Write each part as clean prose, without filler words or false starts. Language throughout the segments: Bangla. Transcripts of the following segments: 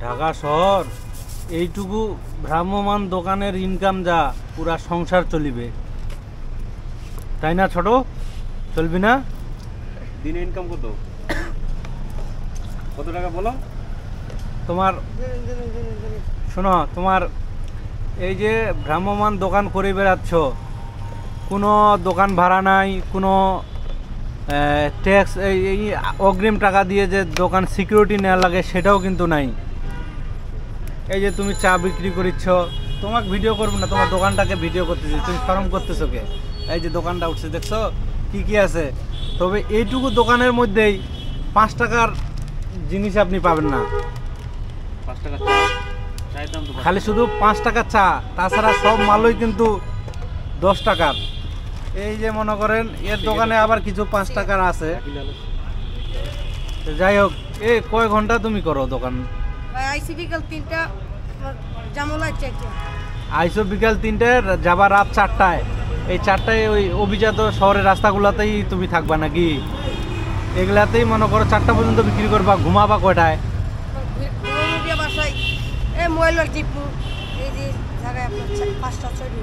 ঢাকা শহর এইটুকু ভ্রাম্যমান দোকানের ইনকাম যা পুরা সংসার চলিবে, তাই না ছোট? চলবি না? দিনে ইনকাম কত কত টাকা বলো? তোমার শোনো, তোমার এই যে ভ্রাম্যমান দোকান করে বেড়াচ্ছ, কোনো দোকান ভাড়া নাই, কোনো ট্যাক্স এই অগ্রিম টাকা দিয়ে যে দোকান সিকিউরিটি নেওয়া লাগে সেটাও কিন্তু নাই। এই যে তুমি চা বিক্রি করিচ্ছ, তোমাকে ভিডিও করবো না, তোমার দোকানটাকে ভিডিও করতেছি, তুমি শরম করতেছো কে? এই যে দোকানটা উঠছে দেখছো কি কি আছে, তবে এইটুকু দোকানের মধ্যেই 5 টাকার জিনিস আপনি পাবেন না। 5 টাকা চায়ের দাম তো খালি শুধু 5 টাকা চা, তাছাড়া সব মালই কিন্তু 10 টাকার। এই যে মনে করেন এর দোকানে আবার কিছু 5 টাকার আছে। যাই হোক, এ কয় ঘন্টা তুমি করো দোকান? আইসি বিকাল 3টা, জামলা 4টা। আইসো বিকাল 3টায়, যাবা রাত 4টায়। এই 4টায় ওই অভিজাত শহরের রাস্তাগুলোতেই তুমি থাকবা নাকি? এগুলাতেই মনে করো 4টা পর্যন্ত বিক্রি করবা, ঘুমাবা কয়টায়? বাসায় মোবাইলের টিপু, এই যে জায়গায় আপনার 5টা 6টা।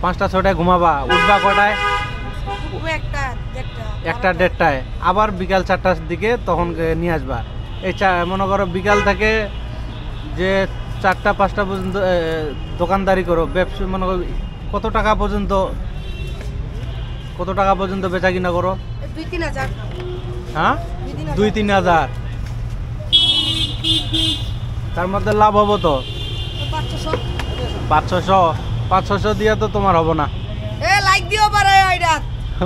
5টা 6টায় ঘুমাবা, উঠবা কয়টায়? 1টা 1টা 1:30টায়। আবার বিকাল 4টার দিকে তখন নিয়ে আসবা। এই মনে করো বিকাল থেকে যে 4টা 5টা পর্যন্ত দোকানদারি করো, ব্যবসা মনে করো কত টাকা পর্যন্ত বেচা কিনা করো? 2-3 হাজার। হ্যাঁ, 2-3 হাজার। তার মধ্যে লাভ হবো তো 500-600 দিয়ে তো তোমার হবো না। লাইক দিও পারে ওইটা।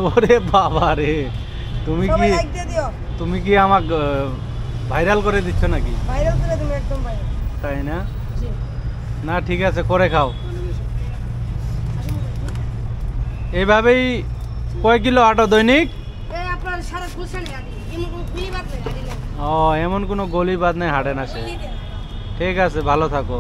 ওরে বাবা রে, তুমি কি আমাকে ভাইরাল করে দিচ্ছ নাকি? ভাইরাল করে তুমি একদম ভাইরাল। তাই না? না ঠিক আছে, করে খাও। এইভাবেই কয় কিলো আটা দৈনিক? আপনার সারা গুলশানে গাড়ি, ও এমন কোনো গলি বাদ নেই হাটে না সে। ঠিক আছে, ভালো থাকো।